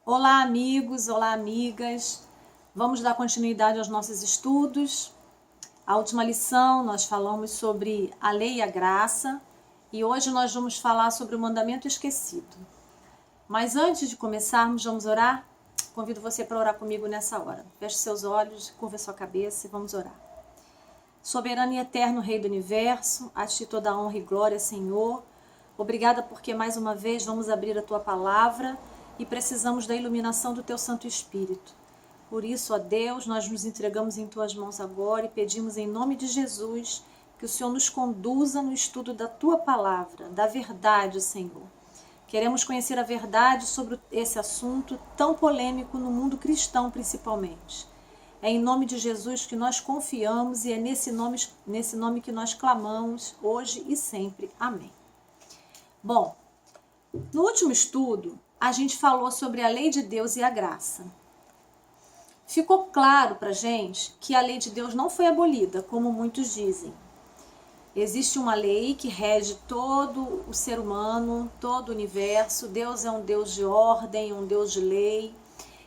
Olá, amigos, olá, amigas. Vamos dar continuidade aos nossos estudos. A última lição nós falamos sobre a lei e a graça e hoje nós vamos falar sobre o mandamento esquecido. Mas antes de começarmos, vamos orar? Convido você para orar comigo nessa hora. Feche seus olhos, curva sua cabeça e vamos orar. Soberano e eterno Rei do Universo, a ti toda a honra e glória, Senhor. Obrigada porque mais uma vez vamos abrir a tua palavra e precisamos da iluminação do teu Santo Espírito. Por isso, ó Deus, nós nos entregamos em tuas mãos agora e pedimos em nome de Jesus que o Senhor nos conduza no estudo da tua palavra, da verdade, Senhor. Queremos conhecer a verdade sobre esse assunto tão polêmico no mundo cristão, principalmente. É em nome de Jesus que nós confiamos e é nesse nome que nós clamamos hoje e sempre. Amém. Bom, no último estudo, a gente falou sobre a lei de Deus e a graça. Ficou claro para a gente que a lei de Deus não foi abolida, como muitos dizem. Existe uma lei que rege todo o ser humano, todo o universo. Deus é um Deus de ordem, um Deus de lei.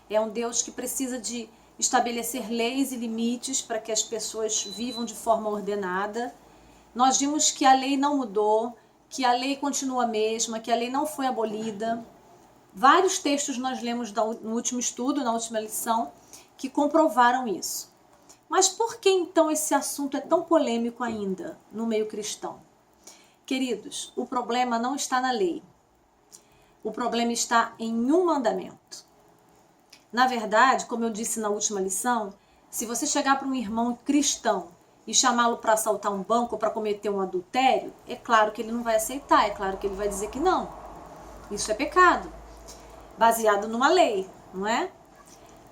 É um Deus que precisa de estabelecer leis e limites para que as pessoas vivam de forma ordenada. Nós vimos que a lei não mudou, que a lei continua a mesma, que a lei não foi abolida. Vários textos nós lemos no último estudo, na última lição, que comprovaram isso. Mas por que então esse assunto é tão polêmico ainda no meio cristão? Queridos, o problema não está na lei. O problema está em um mandamento. Na verdade, como eu disse na última lição, se você chegar para um irmão cristão e chamá-lo para assaltar um banco ou para cometer um adultério, é claro que ele não vai aceitar, é claro que ele vai dizer que não. Isso é pecado, baseado numa lei, não é?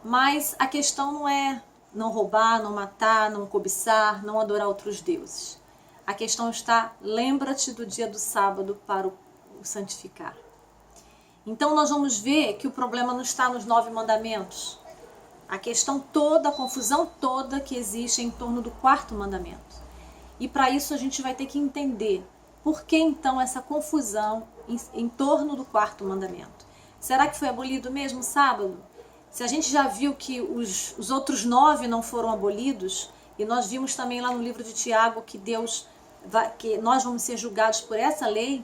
Mas a questão não é não roubar, não matar, não cobiçar, não adorar outros deuses. A questão está, lembra-te do dia do sábado para o santificar. Então nós vamos ver que o problema não está nos 9 mandamentos. A questão toda, a confusão toda que existe em torno do 4º mandamento. E para isso a gente vai ter que entender por que então essa confusão em torno do 4º mandamento. Será que foi abolido mesmo o sábado? Se a gente já viu que os outros 9 não foram abolidos, e nós vimos também lá no livro de Tiago que que nós vamos ser julgados por essa lei,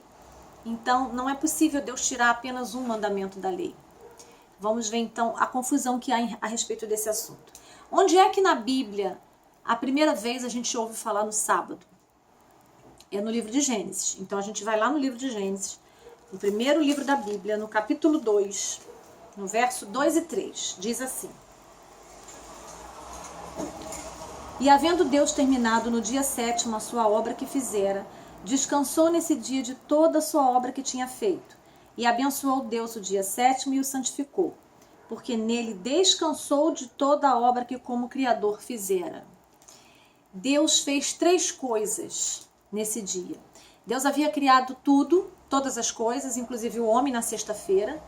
então não é possível Deus tirar apenas um mandamento da lei. Vamos ver então a confusão que há a respeito desse assunto. Onde é que na Bíblia a primeira vez a gente ouve falar no sábado? É no livro de Gênesis. Então a gente vai lá no livro de Gênesis, no primeiro livro da Bíblia, no capítulo 2, no verso 2 e 3, diz assim: E havendo Deus terminado no dia 7º a sua obra que fizera, descansou nesse dia de toda a sua obra que tinha feito. E abençoou Deus o dia 7º e o santificou, porque nele descansou de toda a obra que como Criador fizera. Deus fez 3 coisas nesse dia. Deus havia criado tudo, todas as coisas, inclusive o homem na sexta-feira.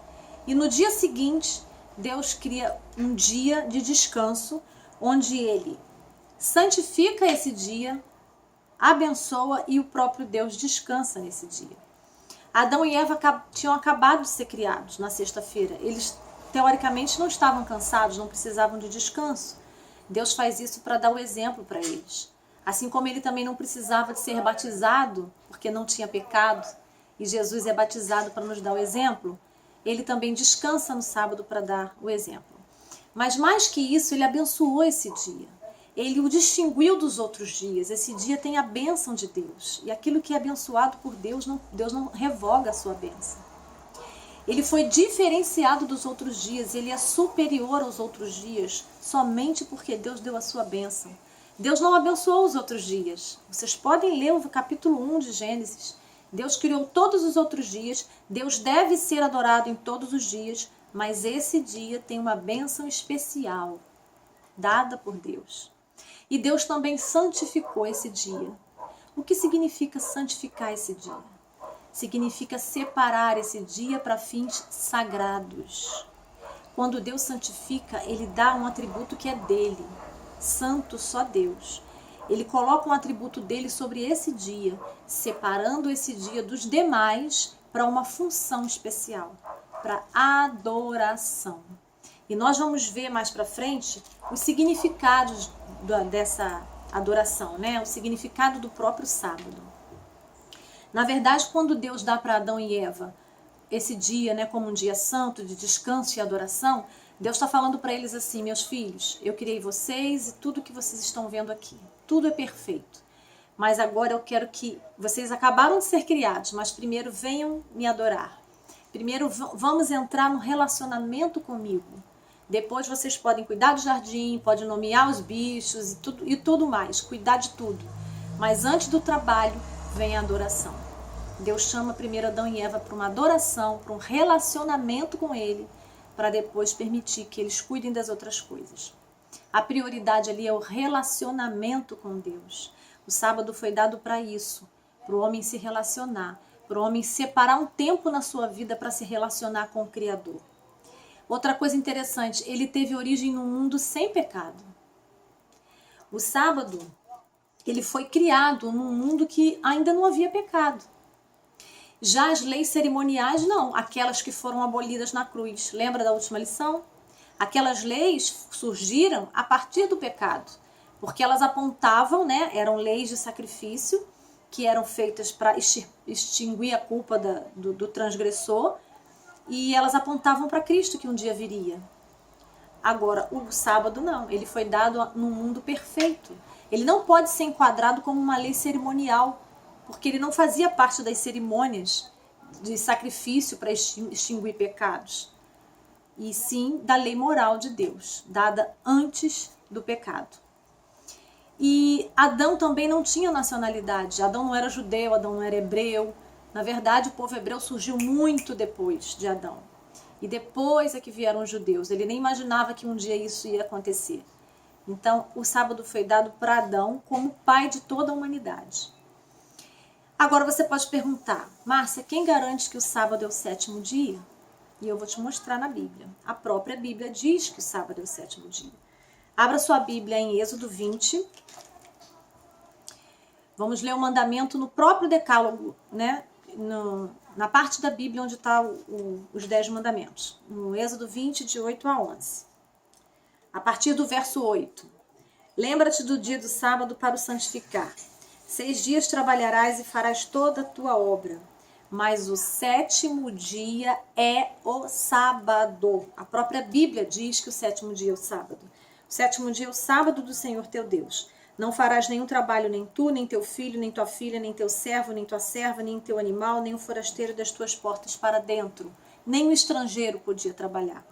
E no dia seguinte, Deus cria um dia de descanso, onde ele santifica esse dia, abençoa e o próprio Deus descansa nesse dia. Adão e Eva tinham acabado de ser criados na sexta-feira. Eles, teoricamente, não estavam cansados, não precisavam de descanso. Deus faz isso para dar o exemplo para eles. Assim como ele também não precisava de ser batizado, porque não tinha pecado, e Jesus é batizado para nos dar o exemplo, ele também descansa no sábado para dar o exemplo. Mas mais que isso, ele abençoou esse dia. Ele o distinguiu dos outros dias. Esse dia tem a bênção de Deus. E aquilo que é abençoado por Deus não revoga a sua bênção. Ele foi diferenciado dos outros dias. Ele é superior aos outros dias somente porque Deus deu a sua bênção. Deus não abençoou os outros dias. Vocês podem ler o capítulo 1 de Gênesis. Deus criou todos os outros dias, Deus deve ser adorado em todos os dias, mas esse dia tem uma bênção especial, dada por Deus. E Deus também santificou esse dia. O que significa santificar esse dia? Significa separar esse dia para fins sagrados. Quando Deus santifica, ele dá um atributo que é dele, santo só Deus. Ele coloca um atributo dele sobre esse dia, separando esse dia dos demais para uma função especial. para adoração. E nós vamos ver mais para frente os significados dessa adoração, né? O significado do próprio sábado. Na verdade, quando Deus dá para Adão e Eva esse dia, né, como um dia santo de descanso e adoração, Deus está falando para eles assim: meus filhos, eu criei vocês e tudo que vocês estão vendo aqui, tudo é perfeito. Mas agora eu quero que vocês acabaram de ser criados, mas primeiro venham me adorar. Primeiro vamos entrar no relacionamento comigo. Depois vocês podem cuidar do jardim, podem nomear os bichos e tudo mais, cuidar de tudo. Mas antes do trabalho vem a adoração. Deus chama primeiro Adão e Eva para uma adoração, para um relacionamento com Ele, para depois permitir que eles cuidem das outras coisas. A prioridade ali é o relacionamento com Deus. O sábado foi dado para isso, para o homem se relacionar, para o homem separar um tempo na sua vida para se relacionar com o Criador. Outra coisa interessante, ele teve origem num mundo sem pecado. O sábado, ele foi criado num mundo que ainda não havia pecado. Já as leis cerimoniais, não, aquelas que foram abolidas na cruz. Lembra da última lição? Aquelas leis surgiram a partir do pecado, porque elas apontavam, né, eram leis de sacrifício que eram feitas para extinguir a culpa do transgressor, e elas apontavam para Cristo que um dia viria. Agora, o sábado não, ele foi dado num mundo perfeito. Ele não pode ser enquadrado como uma lei cerimonial, porque ele não fazia parte das cerimônias de sacrifício para extinguir pecados, e sim da lei moral de Deus, dada antes do pecado. E Adão também não tinha nacionalidade. Adão não era judeu, Adão não era hebreu. Na verdade, o povo hebreu surgiu muito depois de Adão. E depois é que vieram os judeus. Ele nem imaginava que um dia isso ia acontecer. Então, o sábado foi dado para Adão como pai de toda a humanidade. Agora você pode perguntar: Márcia, quem garante que o sábado é o sétimo dia? E eu vou te mostrar na Bíblia. A própria Bíblia diz que o sábado é o sétimo dia. Abra sua Bíblia em Êxodo 20. Vamos ler o mandamento no próprio decálogo, né? Na parte da Bíblia onde está os 10 mandamentos. No Êxodo 20, de 8 a 11. A partir do verso 8. Lembra-te do dia do sábado para o santificar. 6 dias trabalharás e farás toda a tua obra. Mas o sétimo dia é o sábado. A própria Bíblia diz que o sétimo dia é o sábado. O sétimo dia é o sábado do Senhor teu Deus. Não farás nenhum trabalho, nem tu, nem teu filho, nem tua filha, nem teu servo, nem tua serva, nem teu animal, nem o forasteiro das tuas portas para dentro. Nem o estrangeiro podia trabalhar.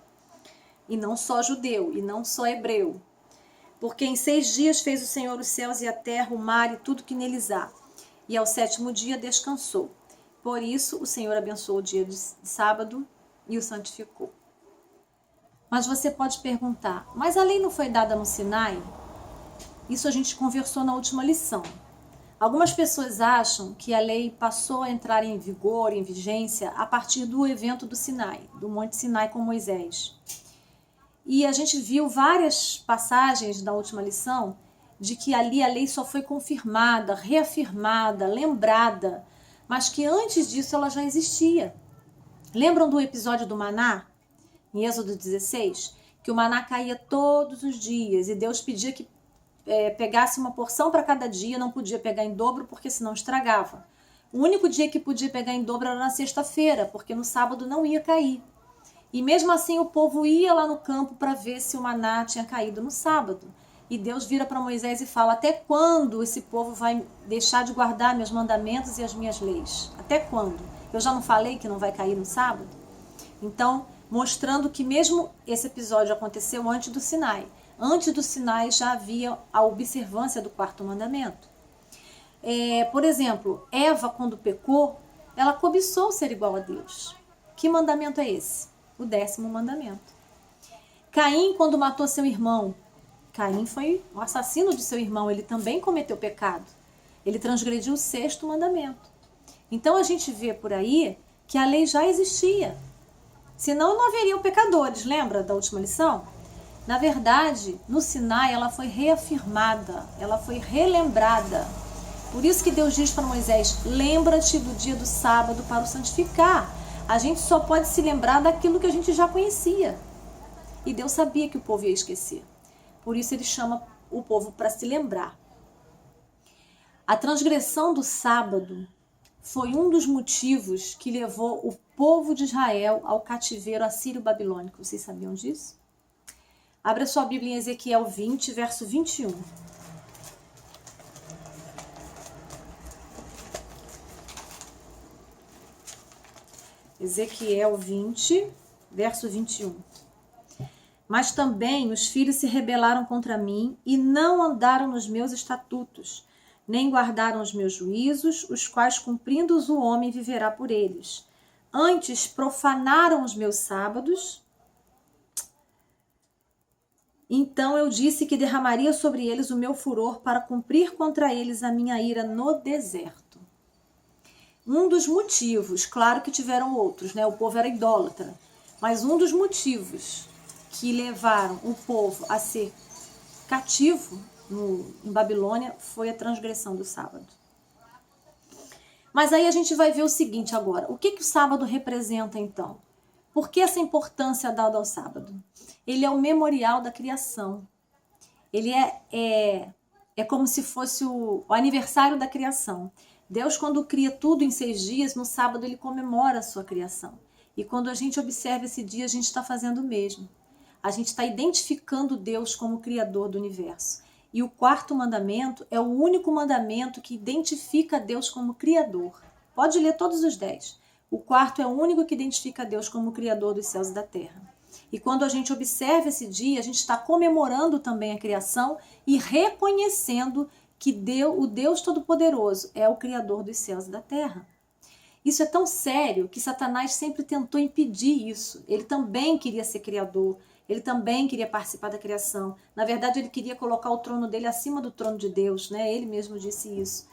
E não só judeu, e não só hebreu. Porque em 6 dias fez o Senhor os céus e a terra, o mar e tudo que neles há. E ao sétimo dia descansou. Por isso o Senhor abençoou o dia de sábado e o santificou. Mas você pode perguntar: mas a lei não foi dada no Sinai? Isso a gente conversou na última lição. Algumas pessoas acham que a lei passou a entrar em vigor, em vigência, a partir do evento do Sinai, do Monte Sinai com Moisés. E a gente viu várias passagens da última lição de que ali a lei só foi confirmada, reafirmada, lembrada, mas que antes disso ela já existia. Lembram do episódio do maná, em Êxodo 16? Que o maná caía todos os dias e Deus pedia que pegasse uma porção para cada dia, não podia pegar em dobro porque senão estragava. O único dia que podia pegar em dobro era na sexta-feira, porque no sábado não ia cair. E mesmo assim o povo ia lá no campo para ver se o maná tinha caído no sábado. E Deus vira para Moisés e fala: até quando esse povo vai deixar de guardar meus mandamentos e as minhas leis? Até quando? Eu já não falei que não vai cair no sábado? Então, mostrando que mesmo esse episódio aconteceu antes do Sinai. Antes do Sinai já havia a observância do 4º mandamento. Por exemplo, Eva, quando pecou, ela cobiçou ser igual a Deus. Que mandamento é esse? O 10º mandamento. Caim, quando matou seu irmão, Caim foi o assassino de seu irmão, ele também cometeu pecado. Ele transgrediu o 6º mandamento. Então a gente vê por aí que a lei já existia. Senão não haveriam pecadores, lembra da última lição? Na verdade, no Sinai ela foi reafirmada, ela foi relembrada. Por isso que Deus diz para Moisés: lembra-te do dia do sábado para o santificar. A gente só pode se lembrar daquilo que a gente já conhecia. E Deus sabia que o povo ia esquecer. Por isso ele chama o povo para se lembrar. A transgressão do sábado foi um dos motivos que levou o povo de Israel ao cativeiro assírio-babilônico. Vocês sabiam disso? Abra sua Bíblia em Ezequiel 20, verso 21. Ezequiel 20, verso 21. Mas também os filhos se rebelaram contra mim e não andaram nos meus estatutos, nem guardaram os meus juízos, os quais cumprindo-os o homem viverá por eles. Antes profanaram os meus sábados. Então eu disse que derramaria sobre eles o meu furor para cumprir contra eles a minha ira no deserto. Um dos motivos, claro que tiveram outros, né? O povo era idólatra, mas um dos motivos que levaram o povo a ser cativo em Babilônia foi a transgressão do sábado. Mas aí a gente vai ver o seguinte agora. O que o sábado representa então? Por que essa importância dada ao sábado? Ele é o memorial da criação. Ele é como se fosse o aniversário da criação. Deus, quando cria tudo em 6 dias, no sábado ele comemora a sua criação. E quando a gente observa esse dia, a gente está fazendo o mesmo. A gente está identificando Deus como Criador do universo. E o 4º mandamento é o único mandamento que identifica Deus como Criador. Pode ler todos os 10. O 4º é o único que identifica Deus como Criador dos céus e da terra. E quando a gente observa esse dia, a gente está comemorando também a criação e reconhecendo que o Deus Todo-Poderoso é o Criador dos céus e da terra. Isso é tão sério que Satanás sempre tentou impedir isso. Ele também queria ser criador, ele também queria participar da criação. Na verdade, ele queria colocar o trono dele acima do trono de Deus, né? Ele mesmo disse isso.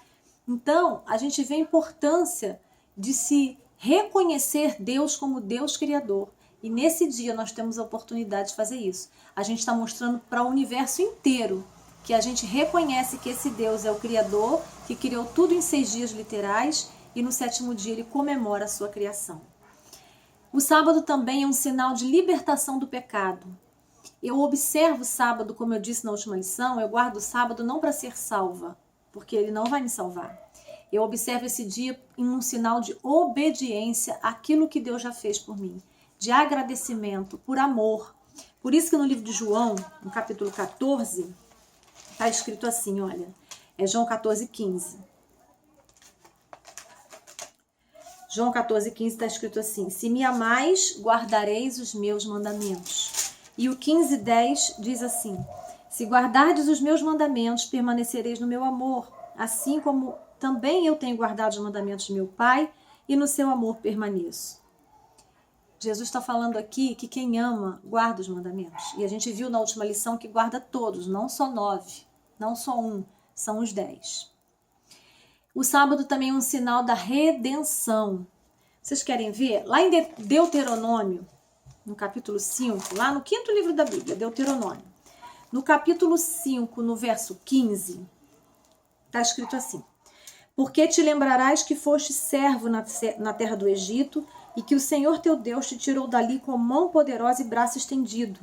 Então, a gente vê a importância de se reconhecer Deus como Deus Criador. E nesse dia nós temos a oportunidade de fazer isso. A gente está mostrando para o universo inteiro que a gente reconhece que esse Deus é o Criador, que criou tudo em 6 dias literais e no 7º dia ele comemora a sua criação. O sábado também é um sinal de libertação do pecado. Eu observo o sábado, como eu disse na última lição, eu guardo o sábado não para ser salva, porque ele não vai me salvar. Eu observo esse dia em um sinal de obediência àquilo que Deus já fez por mim, de agradecimento, por amor. Por isso que no livro de João, no capítulo 14, está escrito assim, olha, é João 14:15. João 14:15 está escrito assim, se me amais, guardareis os meus mandamentos. E o 15:10 diz assim, se guardardes os meus mandamentos, permanecereis no meu amor, assim como também eu tenho guardado os mandamentos de meu Pai, e no seu amor permaneço. Jesus está falando aqui que quem ama, guarda os mandamentos. E a gente viu na última lição que guarda todos, não só 9, não só 1, são os 10. O sábado também é um sinal da redenção. Vocês querem ver? Lá em Deuteronômio, no capítulo 5, lá no 5º livro da Bíblia, Deuteronômio. No capítulo 5, no verso 15, está escrito assim, porque te lembrarás que foste servo na terra do Egito, e que o Senhor teu Deus te tirou dali com mão poderosa e braço estendido,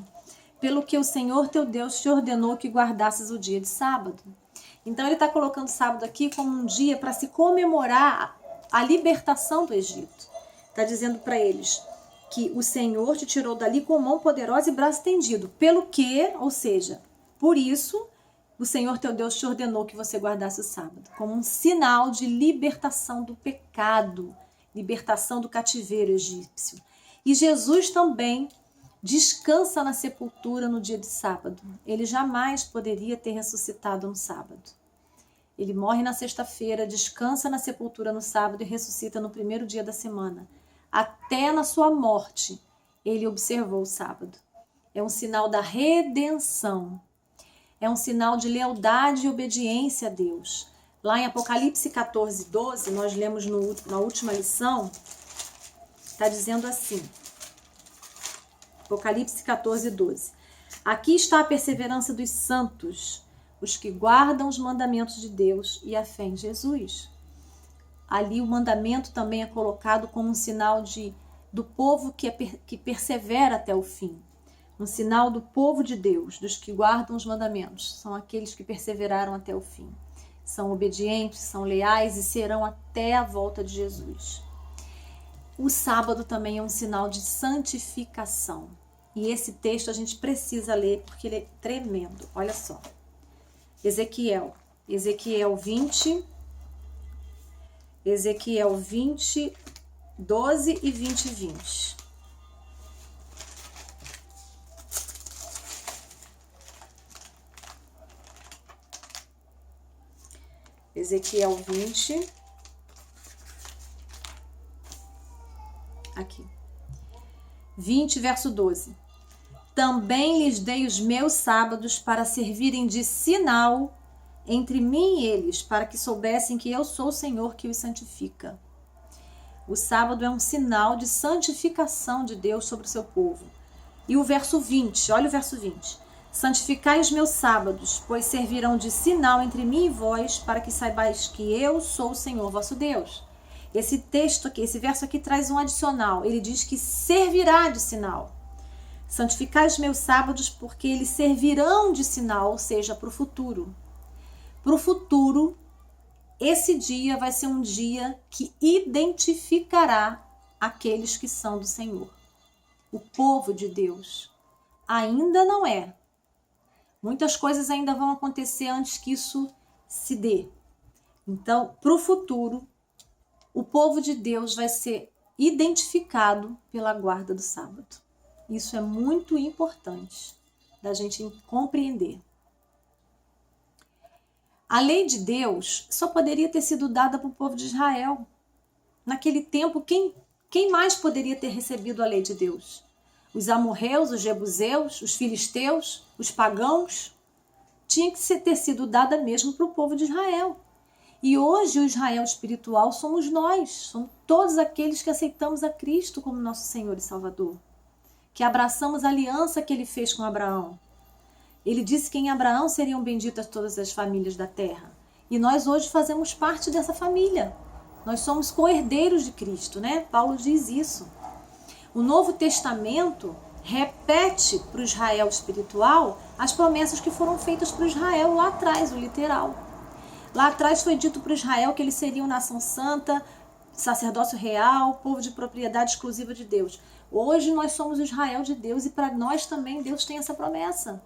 pelo que o Senhor teu Deus te ordenou que guardasses o dia de sábado. Então ele está colocando sábado aqui como um dia para se comemorar a libertação do Egito. Está dizendo para eles que o Senhor te tirou dali com mão poderosa e braço estendido, pelo que, ou seja, por isso, o Senhor teu Deus te ordenou que você guardasse o sábado, como um sinal de libertação do pecado, libertação do cativeiro egípcio. E Jesus também descansa na sepultura no dia de sábado. Ele jamais poderia ter ressuscitado no sábado. Ele morre na sexta-feira, descansa na sepultura no sábado e ressuscita no 1º dia da semana. Até na sua morte, ele observou o sábado. É um sinal da redenção. É um sinal de lealdade e obediência a Deus. Lá em Apocalipse 14:12, nós lemos na última lição, está dizendo assim, Apocalipse 14:12. Aqui está a perseverança dos santos, os que guardam os mandamentos de Deus e a fé em Jesus. Ali o mandamento também é colocado como um sinal de do povo que persevera até o fim. Um sinal do povo de Deus, dos que guardam os mandamentos. São aqueles que perseveraram até o fim. São obedientes, são leais e serão até a volta de Jesus. O sábado também é um sinal de santificação. E esse texto a gente precisa ler porque ele é tremendo. Olha só. Ezequiel 20, 12 e 20. Ezequiel 20. Aqui. 20, verso 12. Também lhes dei os meus sábados para servirem de sinal entre mim e eles, para que soubessem que eu sou o Senhor que os santifica. O sábado é um sinal de santificação de Deus sobre o seu povo. E o verso 20, olha o verso 20. Santificai os meus sábados, pois servirão de sinal entre mim e vós, para que saibais que eu sou o Senhor vosso Deus. Esse texto aqui, esse verso aqui traz um adicional. Ele diz que servirá de sinal. Santificai os meus sábados, porque eles servirão de sinal, ou seja, para o futuro. Para o futuro, esse dia vai ser um dia que identificará aqueles que são do Senhor. O povo de Deus ainda não é. Muitas coisas ainda vão acontecer antes que isso se dê. Então, para o futuro, o povo de Deus vai ser identificado pela guarda do sábado. Isso é muito importante da gente compreender. A lei de Deus só poderia ter sido dada para o povo de Israel. Naquele tempo, quem mais poderia ter recebido a lei de Deus? Os amorreus, os jebuseus, os filisteus, os pagãos? Tinha que ter sido dada mesmo para o povo de Israel. E hoje o Israel espiritual somos nós, somos todos aqueles que aceitamos a Cristo como nosso Senhor e Salvador, que abraçamos a aliança que ele fez com Abraão. Ele disse que em Abraão seriam benditas todas as famílias da terra. E nós hoje fazemos parte dessa família. Nós somos co-herdeiros de Cristo, né? Paulo diz isso. O Novo Testamento repete para o Israel espiritual as promessas que foram feitas para o Israel lá atrás, o literal. Lá atrás foi dito para o Israel que eles seriam nação santa, sacerdócio real, povo de propriedade exclusiva de Deus. Hoje nós somos o Israel de Deus e para nós também Deus tem essa promessa.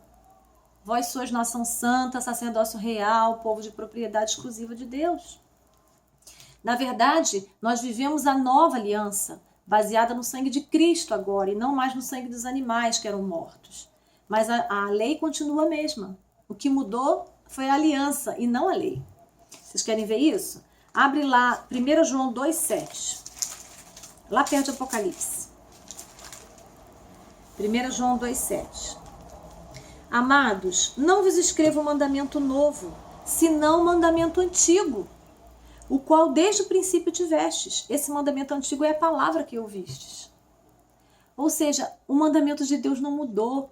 Vós sois nação santa, sacerdócio real, povo de propriedade exclusiva de Deus. Na verdade, nós vivemos a nova aliança, baseada no sangue de Cristo agora, e não mais no sangue dos animais que eram mortos. Mas a lei continua a mesma. O que mudou foi a aliança e não a lei. Vocês querem ver isso? Abre lá 1 João 2,7. Lá perto de Apocalipse. 1 João 2,7. Amados, não vos escrevo um mandamento novo, senão um mandamento antigo, o qual desde o princípio tivestes. Esse mandamento antigo é a palavra que ouvistes. Ou seja, o mandamento de Deus não mudou.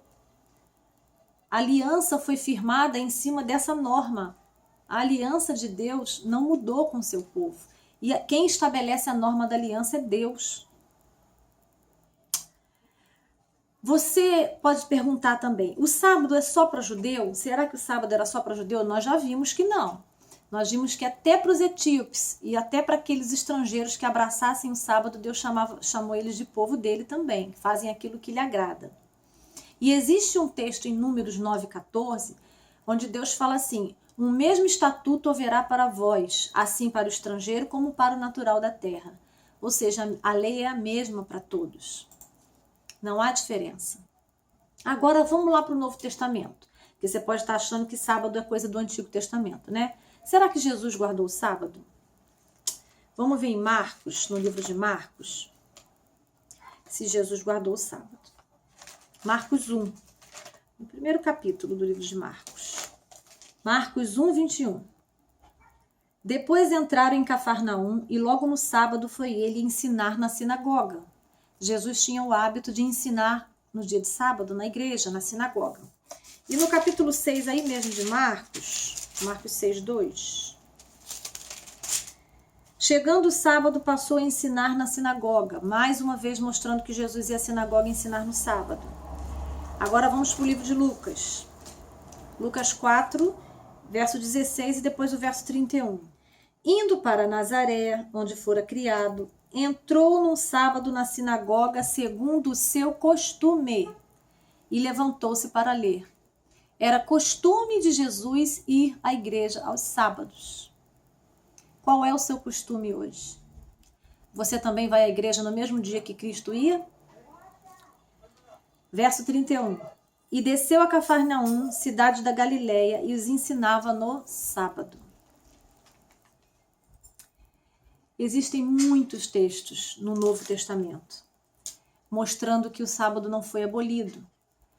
A aliança foi firmada em cima dessa norma. A aliança de Deus não mudou com o seu povo. E quem estabelece a norma da aliança é Deus. Você pode perguntar também, o sábado é só para judeu? Será que o sábado era só para judeu? Nós já vimos que não. Nós vimos que até para os etíopes e até para aqueles estrangeiros que abraçassem o sábado, Deus chamou eles de povo dele também, que fazem aquilo que lhe agrada. E existe um texto em Números 9,14, onde Deus fala assim, um mesmo estatuto haverá para vós, assim para o estrangeiro como para o natural da terra. Ou seja, a lei é a mesma para todos. Não há diferença. Agora vamos lá para o Novo Testamento. Porque você pode estar achando que sábado é coisa do Antigo Testamento, né? Será que Jesus guardou o sábado? Vamos ver em Marcos, no livro de Marcos, se Jesus guardou o sábado. Marcos 1, no primeiro capítulo do livro de Marcos. Marcos 1, 21. Depois entraram em Cafarnaum e logo no sábado foi ele ensinar na sinagoga. Jesus tinha o hábito de ensinar no dia de sábado na igreja, na sinagoga. E no capítulo 6 aí mesmo de Marcos 6, 2. Chegando o sábado, passou a ensinar na sinagoga, mais uma vez mostrando que Jesus ia à sinagoga ensinar no sábado. Agora vamos para o livro de Lucas. Lucas 4, verso 16 e depois o verso 31. Indo para Nazaré, onde fora criado, entrou num sábado na sinagoga segundo o seu costume e levantou-se para ler. Era costume de Jesus ir à igreja aos sábados. Qual é o seu costume hoje? Você também vai à igreja no mesmo dia que Cristo ia? Verso 31. E desceu a Cafarnaum, cidade da Galileia, e os ensinava no sábado. Existem muitos textos no Novo Testamento mostrando que o sábado não foi abolido.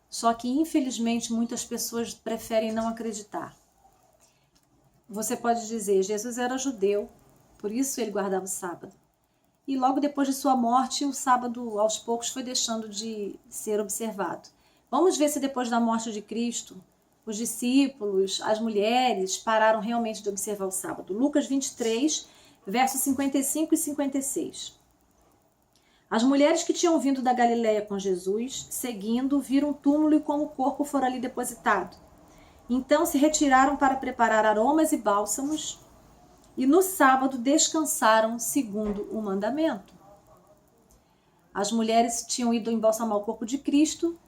Só que, infelizmente, muitas pessoas preferem não acreditar. Você pode dizer, Jesus era judeu, por isso ele guardava o sábado. E logo depois de sua morte, o sábado, aos poucos, foi deixando de ser observado. Vamos ver se depois da morte de Cristo, os discípulos, as mulheres, pararam realmente de observar o sábado. Lucas 23, versos 55 e 56. As mulheres que tinham vindo da Galileia com Jesus, seguindo, viram o túmulo e como o corpo fora ali depositado. Então se retiraram para preparar aromas e bálsamos, e no sábado descansaram segundo o mandamento. As mulheres tinham ido embalsamar o corpo de Cristo,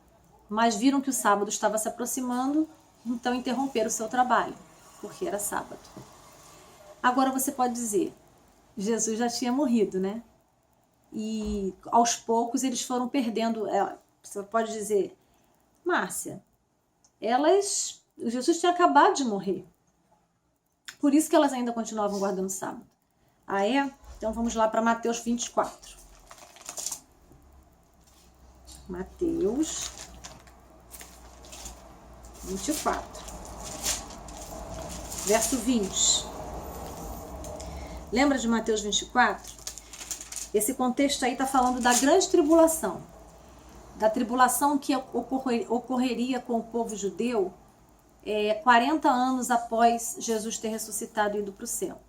mas viram que o sábado estava se aproximando, então interromperam o seu trabalho, porque era sábado. Agora você pode dizer, Jesus já tinha morrido, né? E aos poucos eles foram perdendo. Você pode dizer, Márcia, Jesus tinha acabado de morrer. Por isso que elas ainda continuavam guardando o sábado. Ah, é? Então vamos lá para Mateus 24. Mateus 24. Verso 20. Lembra de Mateus 24? Esse contexto aí está falando da grande tribulação. Da tribulação que ocorreria com o povo judeu 40 anos após Jesus ter ressuscitado e ido para o céu.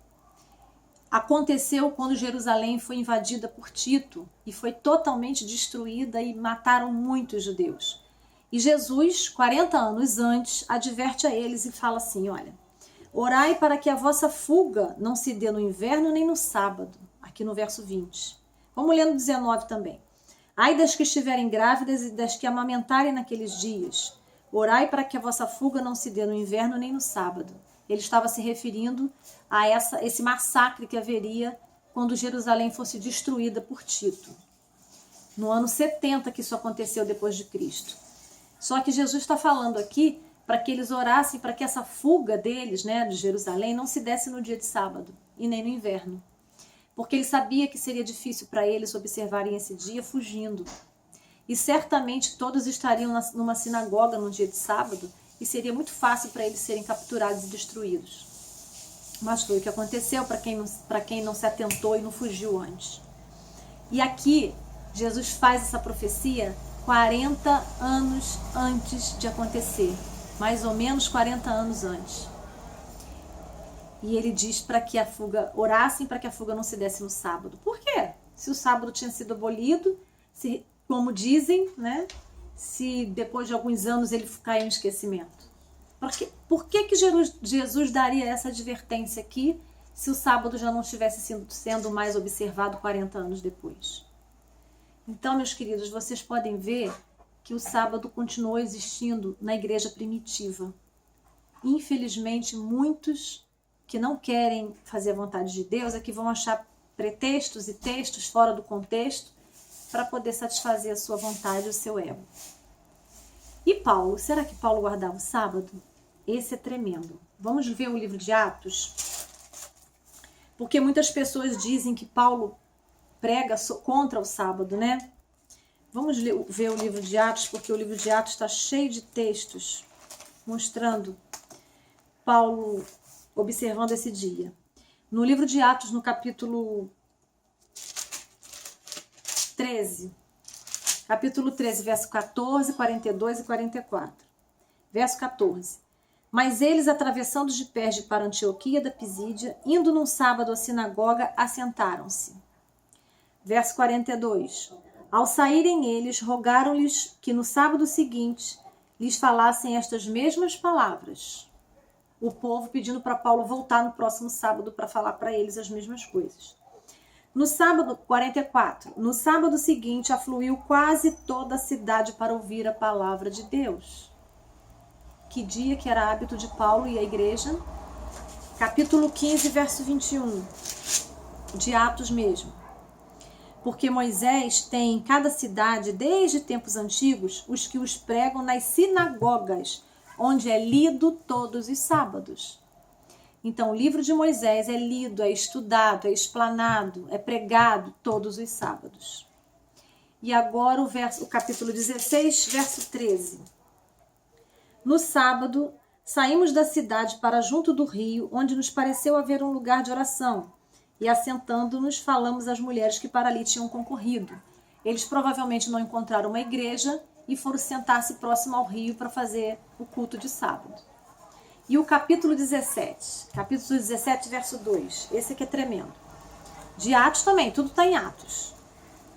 Aconteceu quando Jerusalém foi invadida por Tito e foi totalmente destruída e mataram muitos judeus. E Jesus, 40 anos antes, adverte a eles e fala assim, olha, orai para que a vossa fuga não se dê no inverno nem no sábado, aqui no verso 20. Vamos ler no 19 também. Ai das que estiverem grávidas e das que amamentarem naqueles dias. Orai para que a vossa fuga não se dê no inverno nem no sábado. Ele estava se referindo a esse massacre que haveria quando Jerusalém fosse destruída por Tito. No ano 70 que isso aconteceu depois de Cristo. Só que Jesus está falando aqui para que eles orassem para que essa fuga deles, né, de Jerusalém, não se desse no dia de sábado e nem no inverno. Porque ele sabia que seria difícil para eles observarem esse dia fugindo. E certamente todos estariam numa sinagoga no dia de sábado e seria muito fácil para eles serem capturados e destruídos. Mas foi o que aconteceu para quem não se atentou e não fugiu antes. E aqui, Jesus faz essa profecia 40 anos antes de acontecer. Mais ou menos 40 anos antes. E ele diz para que orassem para que a fuga não se desse no sábado. Por quê? Se o sábado tinha sido abolido, como dizem, né? Se depois de alguns anos ele caiu em esquecimento. Por que Jesus daria essa advertência aqui se o sábado já não estivesse sendo mais observado 40 anos depois? Então, meus queridos, vocês podem ver que o sábado continuou existindo na igreja primitiva. Infelizmente, muitos que não querem fazer a vontade de Deus é que vão achar pretextos e textos fora do contexto para poder satisfazer a sua vontade, o seu ego. E Paulo? Será que Paulo guardava o sábado? Esse é tremendo. Vamos ver o livro de Atos? Porque muitas pessoas dizem que Paulo prega contra o sábado, né? Vamos ver o livro de Atos, porque o livro de Atos está cheio de textos mostrando Paulo observando esse dia. No livro de Atos, no capítulo 13, verso 14, 42 e 44. Verso 14. Mas eles, atravessando de Perge para Antioquia da Pisídia, indo num sábado à sinagoga, assentaram-se. Verso 42. Ao saírem eles, rogaram-lhes que no sábado seguinte lhes falassem estas mesmas palavras. O povo pedindo para Paulo voltar no próximo sábado para falar para eles as mesmas coisas. No sábado, 44, no sábado seguinte afluiu quase toda a cidade para ouvir a palavra de Deus. Que dia que era hábito de Paulo e a igreja? Capítulo 15, verso 21, de Atos mesmo. Porque Moisés tem em cada cidade, desde tempos antigos, os que os pregam nas sinagogas, onde é lido todos os sábados. Então, o livro de Moisés é lido, é estudado, é explanado, é pregado todos os sábados. E agora o capítulo 16, verso 13. No sábado, saímos da cidade para junto do rio, onde nos pareceu haver um lugar de oração. E assentando-nos, falamos às mulheres que para ali tinham concorrido. Eles provavelmente não encontraram uma igreja e foram sentar-se próximo ao rio para fazer o culto de sábado. E o capítulo 17, verso 2, esse aqui é tremendo. De Atos também, tudo está em Atos.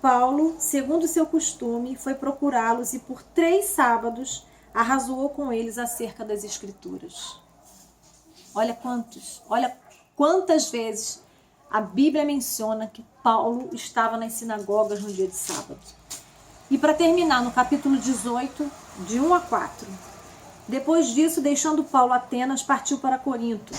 Paulo, segundo seu costume, foi procurá-los e por 3 sábados arrazoou com eles acerca das Escrituras. Olha quantas vezes a Bíblia menciona que Paulo estava nas sinagogas no dia de sábado. E para terminar, no capítulo 18, de 1 a 4. Depois disso, deixando Paulo Atenas, partiu para Corinto.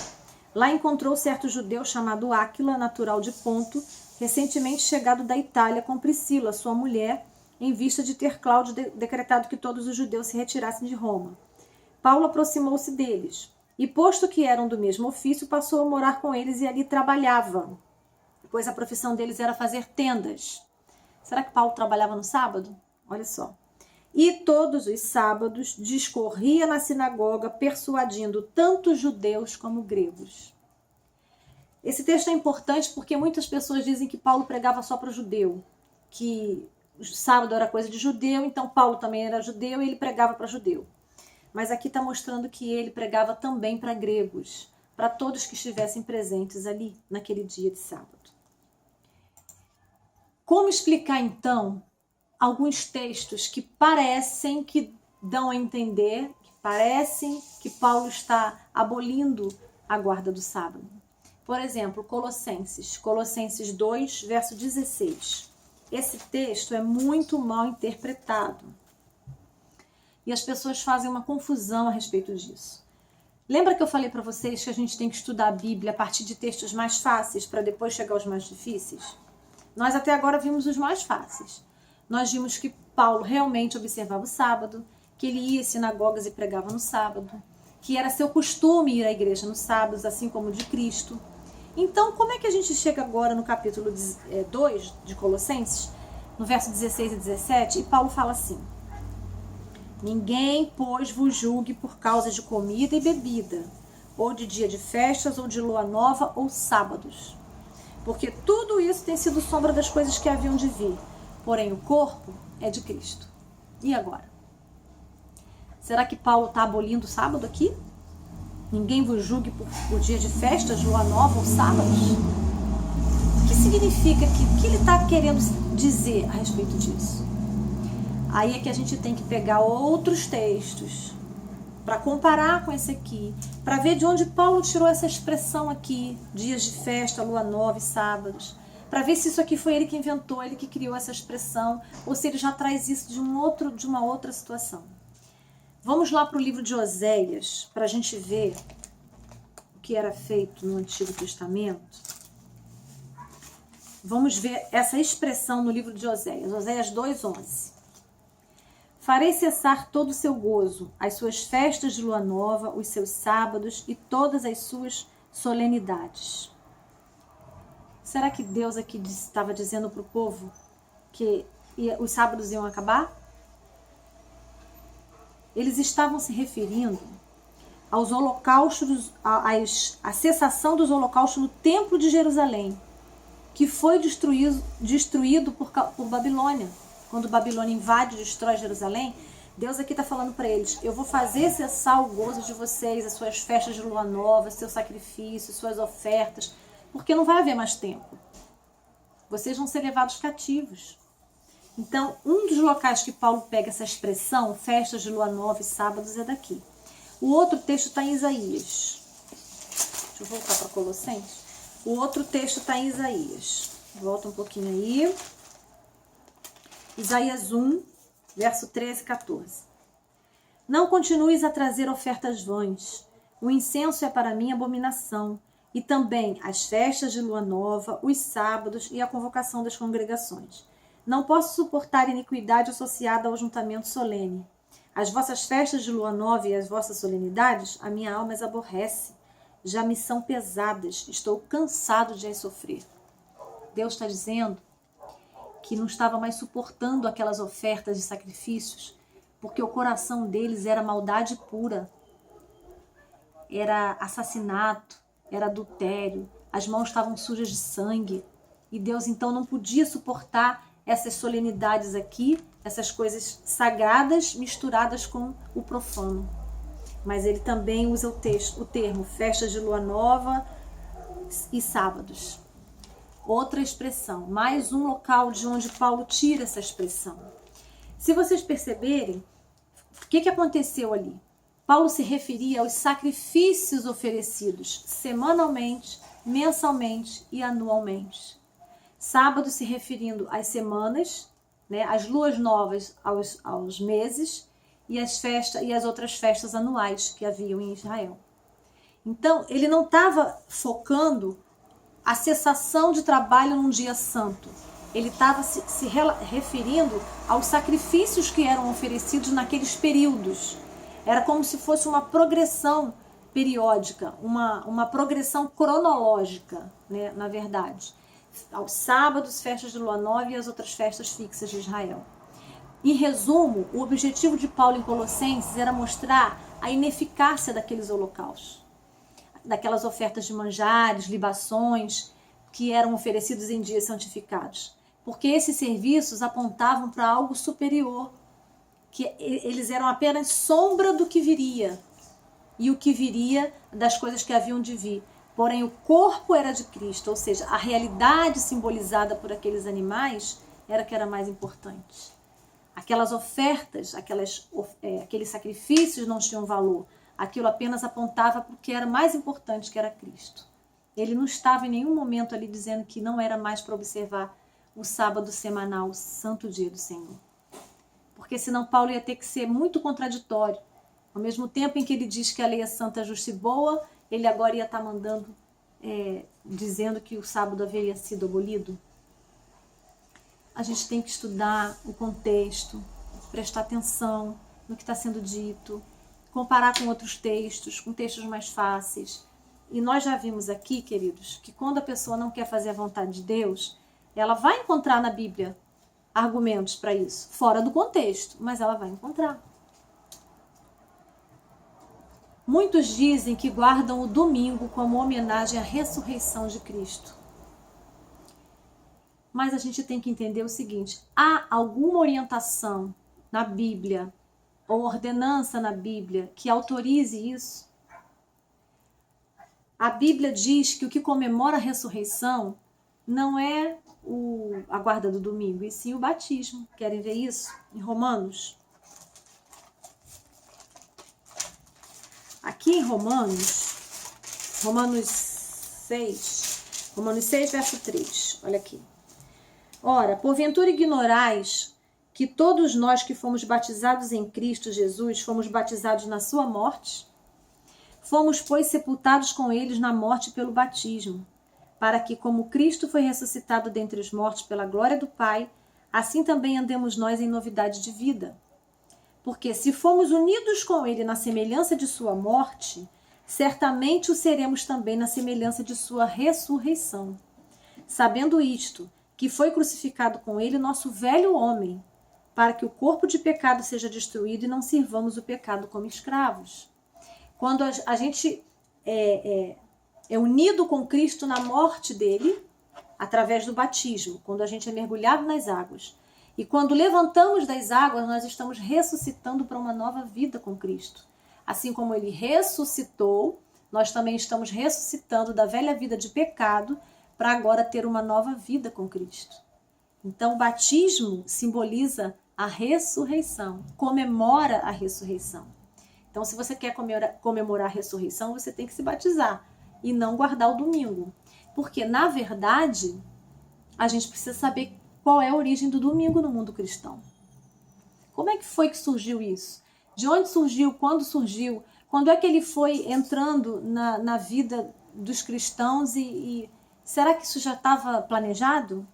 Lá encontrou certo judeu chamado Áquila, natural de Ponto, recentemente chegado da Itália com Priscila, sua mulher, em vista de ter Cláudio decretado que todos os judeus se retirassem de Roma. Paulo aproximou-se deles, e posto que eram do mesmo ofício, passou a morar com eles e ali trabalhava, pois a profissão deles era fazer tendas. Será que Paulo trabalhava no sábado? Olha só. E todos os sábados discorria na sinagoga, persuadindo tanto judeus como gregos. Esse texto é importante porque muitas pessoas dizem que Paulo pregava só para judeu, que o sábado era coisa de judeu, então Paulo também era judeu e ele pregava para judeu. Mas aqui está mostrando que ele pregava também para gregos, para todos que estivessem presentes ali naquele dia de sábado. Como explicar então alguns textos que parecem que dão a entender, que parecem que Paulo está abolindo a guarda do sábado? Por exemplo, Colossenses 2, verso 16. Esse texto é muito mal interpretado. E as pessoas fazem uma confusão a respeito disso. Lembra que eu falei para vocês que a gente tem que estudar a Bíblia a partir de textos mais fáceis para depois chegar aos mais difíceis? Nós até agora vimos os mais fáceis. Nós vimos que Paulo realmente observava o sábado, que ele ia às sinagogas e pregava no sábado, que era seu costume ir à igreja nos sábados, assim como o de Cristo. Então, como é que a gente chega agora no capítulo 2 de Colossenses, no verso 16 e 17, e Paulo fala assim: ninguém, pois, vos julgue por causa de comida e bebida, ou de dia de festas, ou de lua nova, ou sábados. Porque tudo isso tem sido sombra das coisas que haviam de vir. Porém, o corpo é de Cristo. E agora? Será que Paulo está abolindo o sábado aqui? Ninguém vos julgue por dia de festas, lua nova ou sábados? O que significa aqui? O que ele está querendo dizer a respeito disso? Aí é que a gente tem que pegar outros textos para comparar com esse aqui, para ver de onde Paulo tirou essa expressão aqui, dias de festa, lua nova e sábados, para ver se isso aqui foi ele que inventou, ele que criou essa expressão, ou se ele já traz isso de uma outra situação. Vamos lá para o livro de Oséias, para a gente ver o que era feito no Antigo Testamento. Vamos ver essa expressão no livro de Oséias, Oséias 2:11. Farei cessar todo o seu gozo, as suas festas de lua nova, os seus sábados e todas as suas solenidades. Será que Deus aqui estava dizendo para o povo que os sábados iam acabar? Eles estavam se referindo aos holocaustos, à cessação dos holocaustos no Templo de Jerusalém, que foi destruído por Babilônia. Quando Babilônia invade e destrói Jerusalém, Deus aqui está falando para eles, eu vou fazer cessar o gozo de vocês, as suas festas de lua nova, seus sacrifícios, suas ofertas, porque não vai haver mais tempo. Vocês vão ser levados cativos. Então, um dos locais que Paulo pega essa expressão, festas de lua nova e sábados, é daqui. O outro texto está em Isaías. Deixa eu voltar para Colossenses. O outro texto está em Isaías. Volta um pouquinho aí. Isaías 1, verso 13 e 14. Não continues a trazer ofertas vãs. O incenso é para mim abominação. E também as festas de lua nova, os sábados e a convocação das congregações. Não posso suportar iniquidade associada ao ajuntamento solene. As vossas festas de lua nova e as vossas solenidades, a minha alma as aborrece. Já me são pesadas, estou cansado de as sofrer. Deus está dizendo que não estava mais suportando aquelas ofertas de sacrifícios, porque o coração deles era maldade pura, era assassinato, era adultério, as mãos estavam sujas de sangue, e Deus então não podia suportar essas solenidades aqui, essas coisas sagradas misturadas com o profano. Mas ele também usa o termo festas de lua nova e sábados. Outra expressão, mais um local de onde Paulo tira essa expressão. Se vocês perceberem, o que aconteceu ali? Paulo se referia aos sacrifícios oferecidos semanalmente, mensalmente e anualmente. Sábado se referindo às semanas, né, as luas novas aos meses e as outras festas anuais que haviam em Israel. Então, ele não estava focando a cessação de trabalho num dia santo. Ele estava se referindo aos sacrifícios que eram oferecidos naqueles períodos. Era como se fosse uma progressão periódica, uma progressão cronológica, né, na verdade. Aos sábados, festas de lua nova e as outras festas fixas de Israel. Em resumo, o objetivo de Paulo em Colossenses era mostrar a ineficácia daqueles holocaustos, daquelas ofertas de manjares, libações que eram oferecidos em dias santificados, porque esses serviços apontavam para algo superior, que eles eram apenas sombra do que viria, e o que viria das coisas que haviam de vir. Porém, o corpo era de Cristo, ou seja, a realidade simbolizada por aqueles animais era que era mais importante. Aquelas ofertas, aqueles sacrifícios não tinham valor. Aquilo apenas apontava para o que era mais importante, que era Cristo. Ele não estava em nenhum momento ali dizendo que não era mais para observar o sábado semanal, o santo dia do Senhor. Porque senão Paulo ia ter que ser muito contraditório. Ao mesmo tempo em que ele diz que a lei é santa, justa e boa, ele agora ia estar mandando, dizendo que o sábado haveria sido abolido. A gente tem que estudar o contexto, prestar atenção no que está sendo dito, comparar com outros textos, com textos mais fáceis. E nós já vimos aqui, queridos, que quando a pessoa não quer fazer a vontade de Deus, ela vai encontrar na Bíblia argumentos para isso, fora do contexto, mas ela vai encontrar. Muitos dizem que guardam o domingo como homenagem à ressurreição de Cristo. Mas a gente tem que entender o seguinte, há alguma orientação na Bíblia, ou ordenança na Bíblia, que autorize isso? A Bíblia diz que o que comemora a ressurreição não é a guarda do domingo, e sim o batismo. Querem ver isso? Em Romanos. Aqui em Romanos 6, verso 3, olha aqui. Ora, porventura ignorais que todos nós que fomos batizados em Cristo Jesus, fomos batizados na sua morte? Fomos, pois, sepultados com eles na morte pelo batismo, para que, como Cristo foi ressuscitado dentre os mortos pela glória do Pai, assim também andemos nós em novidade de vida. Porque se fomos unidos com ele na semelhança de sua morte, certamente o seremos também na semelhança de sua ressurreição. Sabendo isto, que foi crucificado com ele nosso velho homem, para que o corpo de pecado seja destruído e não sirvamos o pecado como escravos. Quando a gente é unido com Cristo na morte dele, através do batismo, quando a gente é mergulhado nas águas, E quando levantamos das águas, nós estamos ressuscitando para uma nova vida com Cristo. Assim como ele ressuscitou, nós também estamos ressuscitando da velha vida de pecado para agora ter uma nova vida com Cristo. Então, o batismo simboliza a ressurreição, comemora a ressurreição. Então, se você quer comemorar a ressurreição, você tem que se batizar e não guardar o domingo. Porque, na verdade, a gente precisa saber qual é a origem do domingo no mundo cristão. Como é que foi que surgiu isso? De onde surgiu? Quando surgiu? Quando é que ele foi entrando na vida dos cristãos e será que isso já estava planejado?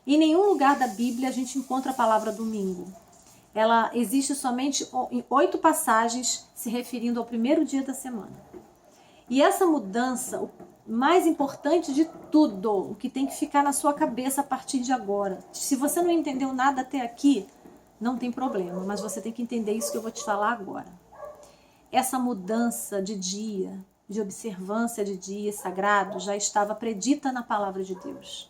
Em nenhum lugar da Bíblia a gente encontra a palavra domingo. Ela existe somente em 8 passagens se referindo ao primeiro dia da semana. E essa mudança, o mais importante de tudo, o que tem que ficar na sua cabeça a partir de agora. Se você não entendeu nada até aqui, não tem problema, mas você tem que entender isso que eu vou te falar agora. Essa mudança de dia, de observância de dias sagrados, já estava predita na palavra de Deus.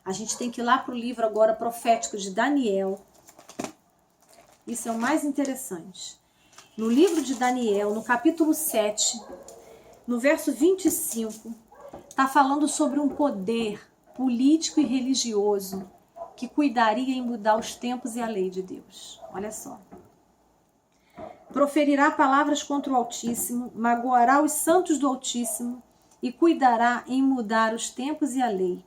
A gente tem que ir lá para o livro agora profético de Daniel. Isso é o mais interessante. No livro de Daniel, no capítulo 7, no verso 25, está falando sobre um poder político e religioso que cuidaria em mudar os tempos e a lei de Deus. Olha só. Proferirá palavras contra o Altíssimo, magoará os santos do Altíssimo e cuidará em mudar os tempos e a lei.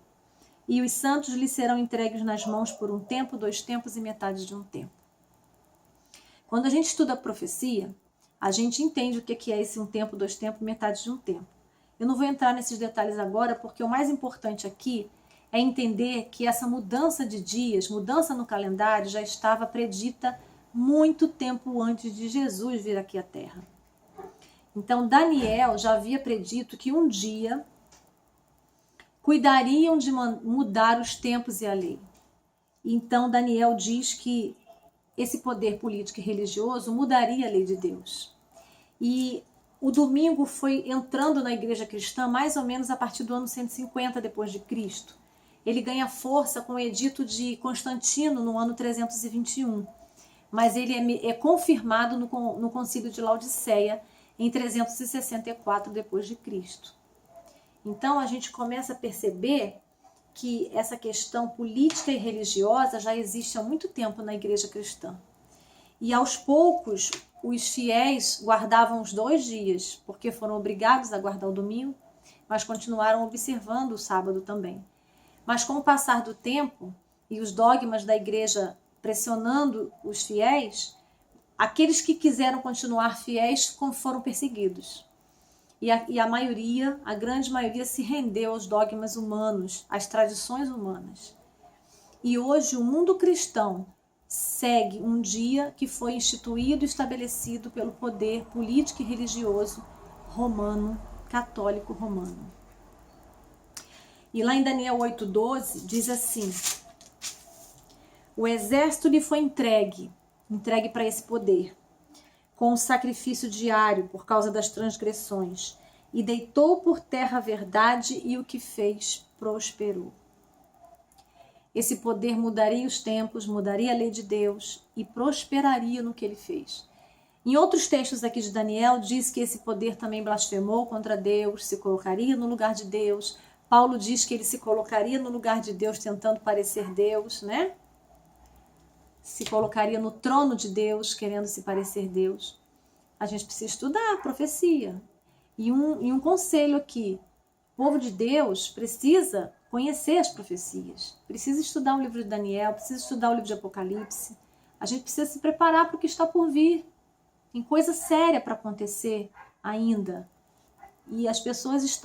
E os santos lhe serão entregues nas mãos por um tempo, 2 tempos e metade de um tempo. Quando a gente estuda a profecia, a gente entende o que é esse 1 tempo, 2 tempos, metade de um tempo. Eu não vou entrar nesses detalhes agora, porque o mais importante aqui é entender que essa mudança de dias, mudança no calendário, já estava predita muito tempo antes de Jesus vir aqui à Terra. Então, Daniel já havia predito que um dia cuidariam de mudar os tempos e a lei. Então, Daniel diz que esse poder político e religioso mudaria a lei de Deus. E o domingo foi entrando na igreja cristã mais ou menos a partir do ano 150 depois de Cristo. Ele ganha força com o edito de Constantino no ano 321, mas ele é confirmado no concílio de Laodiceia em 364 depois de Cristo. Então a gente começa a perceber que essa questão política e religiosa já existe há muito tempo na igreja cristã. E aos poucos os fiéis guardavam os 2 dias, porque foram obrigados a guardar o domingo, mas continuaram observando o sábado também. Mas com o passar do tempo e os dogmas da igreja pressionando os fiéis, aqueles que quiseram continuar fiéis foram perseguidos. E a maioria, a grande maioria, se rendeu aos dogmas humanos, às tradições humanas. E hoje o mundo cristão segue um dia que foi instituído e estabelecido pelo poder político e religioso romano, católico romano. E lá em Daniel 8,12 diz assim: o exército lhe foi entregue para esse poder, com o sacrifício diário por causa das transgressões, e deitou por terra a verdade, e o que fez prosperou. Esse poder mudaria os tempos, mudaria a lei de Deus e prosperaria no que ele fez. Em outros textos aqui de Daniel, diz que esse poder também blasfemou contra Deus, se colocaria no lugar de Deus. Paulo diz que ele se colocaria no lugar de Deus tentando parecer Deus, né? Se colocaria no trono de Deus, querendo se parecer Deus. A gente precisa estudar a profecia. E um conselho aqui: o povo de Deus precisa conhecer as profecias, precisa estudar o livro de Daniel, precisa estudar o livro de Apocalipse. A gente precisa se preparar para o que está por vir. Tem coisa séria para acontecer ainda. E as pessoas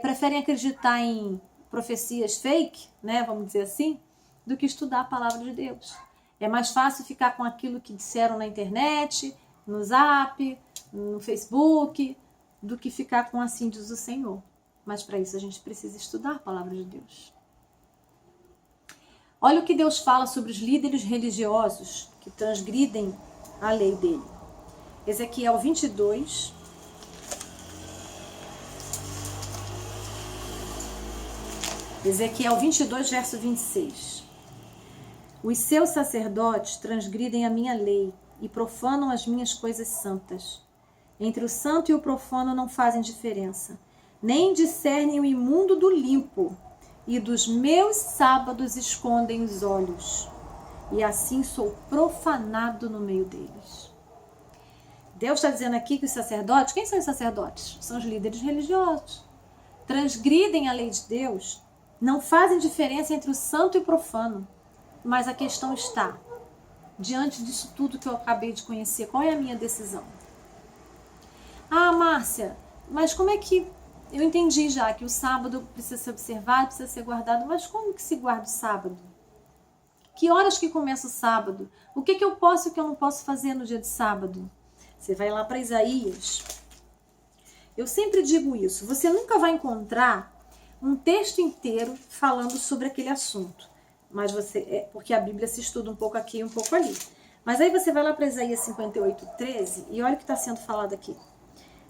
preferem acreditar em profecias fake, né, vamos dizer assim, do que estudar a palavra de Deus. É mais fácil ficar com aquilo que disseram na internet, no Zap, no Facebook, do que ficar com assim diz o Senhor. Mas para isso a gente precisa estudar a palavra de Deus. Olha o que Deus fala sobre os líderes religiosos que transgridem a lei dele. Ezequiel 22. Ezequiel 22, verso 26. Os seus sacerdotes transgridem a minha lei e profanam as minhas coisas santas. Entre o santo e o profano não fazem diferença, nem discernem o imundo do limpo, e dos meus sábados escondem os olhos. E assim sou profanado no meio deles. Deus está dizendo aqui que os sacerdotes, quem são os sacerdotes? São os líderes religiosos. Transgridem a lei de Deus, não fazem diferença entre o santo e o profano. Mas a questão está, diante disso tudo que eu acabei de conhecer, qual é a minha decisão? Ah, Márcia, mas como é que... Eu entendi já que o sábado precisa ser observado, precisa ser guardado, mas como que se guarda o sábado? Que horas que começa o sábado? O que eu posso e o que eu não posso fazer no dia de sábado? Você vai lá para Isaías. Eu sempre digo isso, você nunca vai encontrar um texto inteiro falando sobre aquele assunto. Mas porque a Bíblia se estuda um pouco aqui e um pouco ali. Mas aí você vai lá para Isaías 58:13 e olha o que está sendo falado aqui.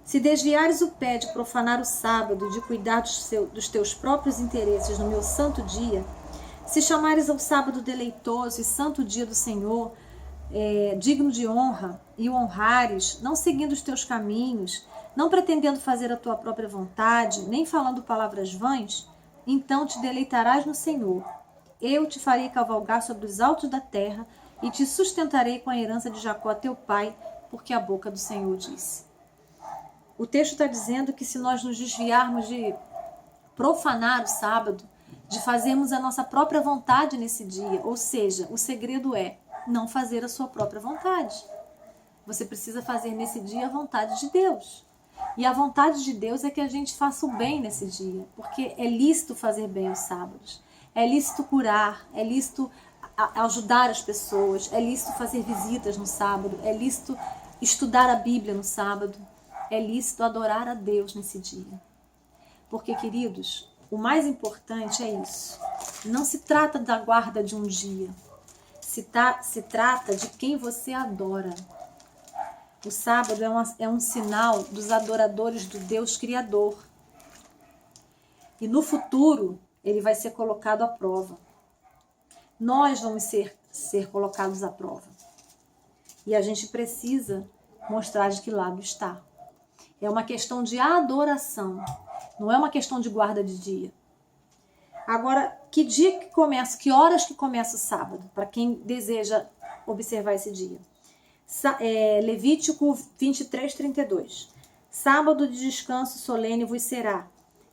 Se desviares o pé de profanar o sábado, de cuidar dos teus próprios interesses no meu santo dia, se chamares ao sábado deleitoso e santo dia do Senhor, digno de honra, e o honrares, não seguindo os teus caminhos, não pretendendo fazer a tua própria vontade, nem falando palavras vãs, então te deleitarás no Senhor. Eu te farei cavalgar sobre os altos da terra e te sustentarei com a herança de Jacó teu pai, porque a boca do Senhor disse. O texto está dizendo que se nós nos desviarmos de profanar o sábado, de fazermos a nossa própria vontade nesse dia, ou seja, o segredo é não fazer a sua própria vontade. Você precisa fazer nesse dia a vontade de Deus. E a vontade de Deus é que a gente faça o bem nesse dia, porque é lícito fazer bem aos sábados. É lícito curar, é lícito ajudar as pessoas, é lícito fazer visitas no sábado, é lícito estudar a Bíblia no sábado, é lícito adorar a Deus nesse dia. Porque, queridos, o mais importante é isso. Não se trata da guarda de um dia, se trata de quem você adora. O sábado é um sinal dos adoradores do Deus Criador. E no futuro, ele vai ser colocado à prova. Nós vamos ser colocados à prova. E a gente precisa mostrar de que lado está. É uma questão de adoração, não é uma questão de guarda de dia. Agora, que dia que começa, que horas que começa o sábado, para quem deseja observar esse dia? Levítico 23:32. Sábado de descanso solene vos será.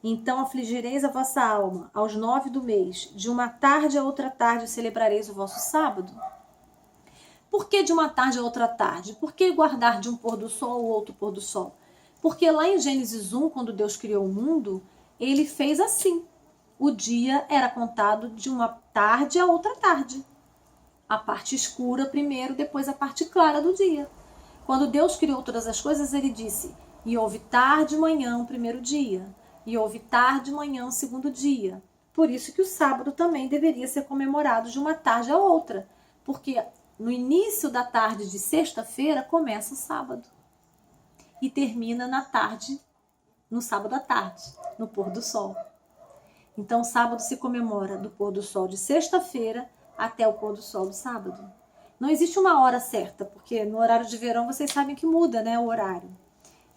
Então afligireis a vossa alma, aos 9 do mês, de uma tarde a outra tarde celebrareis o vosso sábado. Por que de uma tarde a outra tarde? Por que guardar de um pôr do sol ou outro pôr do sol? Porque lá em Gênesis 1, quando Deus criou o mundo, ele fez assim. O dia era contado de uma tarde a outra tarde. A parte escura primeiro, depois a parte clara do dia. Quando Deus criou todas as coisas, ele disse, e houve tarde e manhã o primeiro dia, e houve tarde e manhã o segundo dia. Por isso que o sábado também deveria ser comemorado de uma tarde a outra, porque no início da tarde de sexta-feira começa o sábado e termina na tarde, no sábado à tarde, no pôr do sol. Então o sábado se comemora do pôr do sol de sexta-feira até o pôr do sol do sábado. Não existe uma hora certa, porque no horário de verão vocês sabem que muda, né, o horário.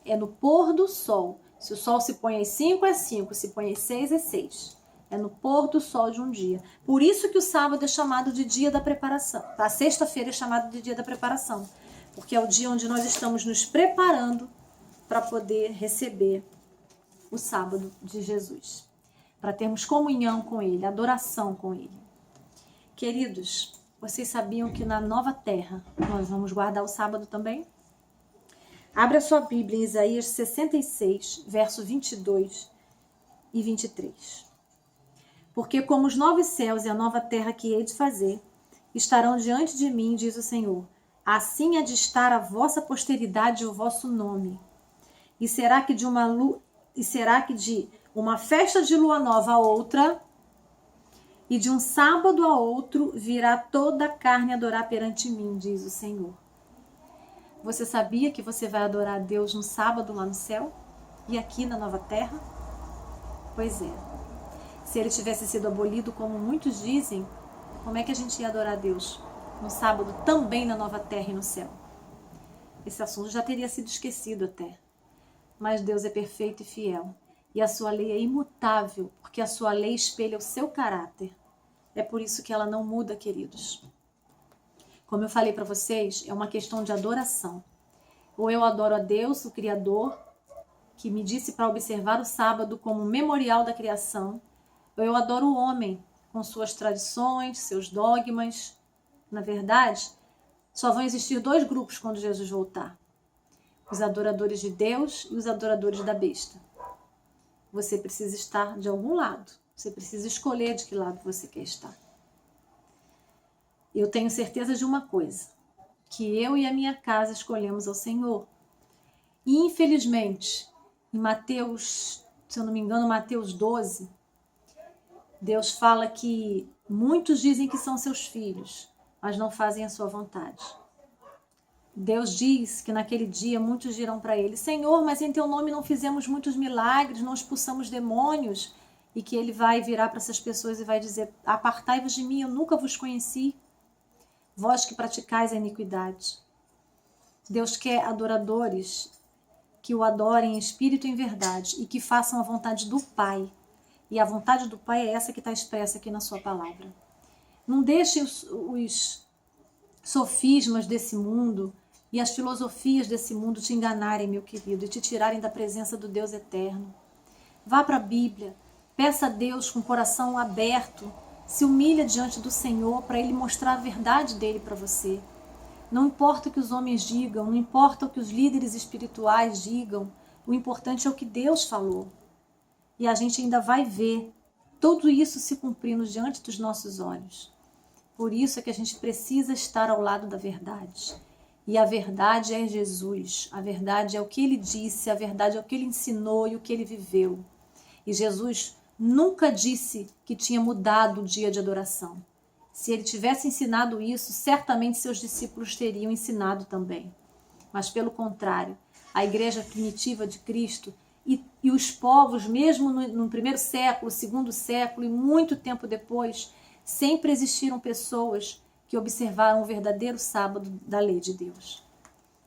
É no pôr do sol. Se o sol se põe às 5, é 5. Se põe às 6, é 6. É no pôr do sol de um dia. Por isso que o sábado é chamado de dia da preparação. A sexta-feira é chamado de dia da preparação. Porque é o dia onde nós estamos nos preparando para poder receber o sábado de Jesus. Para termos comunhão com Ele, adoração com Ele. Queridos, vocês sabiam que na nova terra nós vamos guardar o sábado também? Abra a sua Bíblia em Isaías 66, verso 22 e 23. Porque como os novos céus e a nova terra que hei de fazer, estarão diante de mim, diz o Senhor, assim há de estar a vossa posteridade e o vosso nome. E será que de uma festa de lua nova a outra, e de um sábado a outro, virá toda a carne adorar perante mim, diz o Senhor. Você sabia que você vai adorar a Deus no sábado lá no céu? E aqui na nova terra? Pois é. Se ele tivesse sido abolido, como muitos dizem, Como é que a gente ia adorar a Deus no sábado, também na nova terra e no céu? Esse assunto já teria sido esquecido até. Mas Deus é perfeito e fiel. E a sua lei é imutável, porque a sua lei espelha o seu caráter. É por isso que ela não muda, queridos. Como eu falei para vocês, é uma questão de adoração. Ou eu adoro a Deus, o Criador, que me disse para observar o sábado como memorial da criação, ou eu adoro o homem, com suas tradições, seus dogmas. Na verdade, só vão existir 2 grupos quando Jesus voltar: os adoradores de Deus e os adoradores da besta. Você precisa estar de algum lado. Você precisa escolher de que lado você quer estar. Eu tenho certeza de uma coisa, que eu e a minha casa escolhemos ao Senhor. E infelizmente, em Mateus, se eu não me engano, Mateus 12, Deus fala que muitos dizem que são seus filhos, mas não fazem a sua vontade. Deus diz que naquele dia muitos dirão para ele: Senhor, mas em teu nome não fizemos muitos milagres, não expulsamos demônios. E que ele vai virar para essas pessoas e vai dizer: apartai-vos de mim, eu nunca vos conheci, vós que praticais a iniquidade. Deus quer adoradores que o adorem em espírito e em verdade e que façam a vontade do Pai. E a vontade do Pai é essa que está expressa aqui na sua palavra. Não deixe os sofismas desse mundo e as filosofias desse mundo te enganarem, meu querido, e te tirarem da presença do Deus eterno. Vá para a Bíblia, peça a Deus com o coração aberto, se humilha diante do Senhor para Ele mostrar a verdade dele para você. Não importa o que os homens digam, não importa o que os líderes espirituais digam, o importante é o que Deus falou. E a gente ainda vai ver tudo isso se cumprindo diante dos nossos olhos. Por isso é que a gente precisa estar ao lado da verdade. E a verdade é Jesus, a verdade é o que ele disse, a verdade é o que ele ensinou e o que ele viveu. E Jesus nunca disse que tinha mudado o dia de adoração. Se ele tivesse ensinado isso, certamente seus discípulos teriam ensinado também. Mas pelo contrário, a igreja primitiva de Cristo e os povos, mesmo no primeiro século, segundo século e muito tempo depois, sempre existiram pessoas que observaram o verdadeiro sábado da lei de Deus.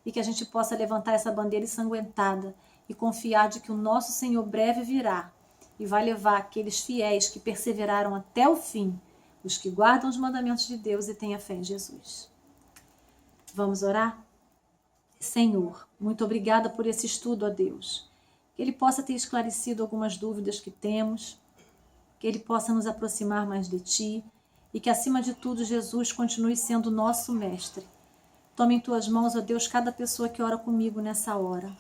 E que a gente possa levantar essa bandeira ensanguentada e confiar de que o nosso Senhor breve virá e vai levar aqueles fiéis que perseveraram até o fim, os que guardam os mandamentos de Deus e têm a fé em Jesus. Vamos orar? Senhor, muito obrigada por esse estudo, ó Deus. Que ele possa ter esclarecido algumas dúvidas que temos, que ele possa nos aproximar mais de Ti e que, acima de tudo, Jesus continue sendo nosso mestre. Tome em Tuas mãos, ó Deus, cada pessoa que ora comigo nessa hora.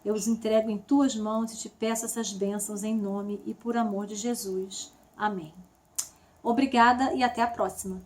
Eu os entrego em Tuas mãos e Te peço essas bênçãos em nome e por amor de Jesus. Amém. Obrigada e até a próxima.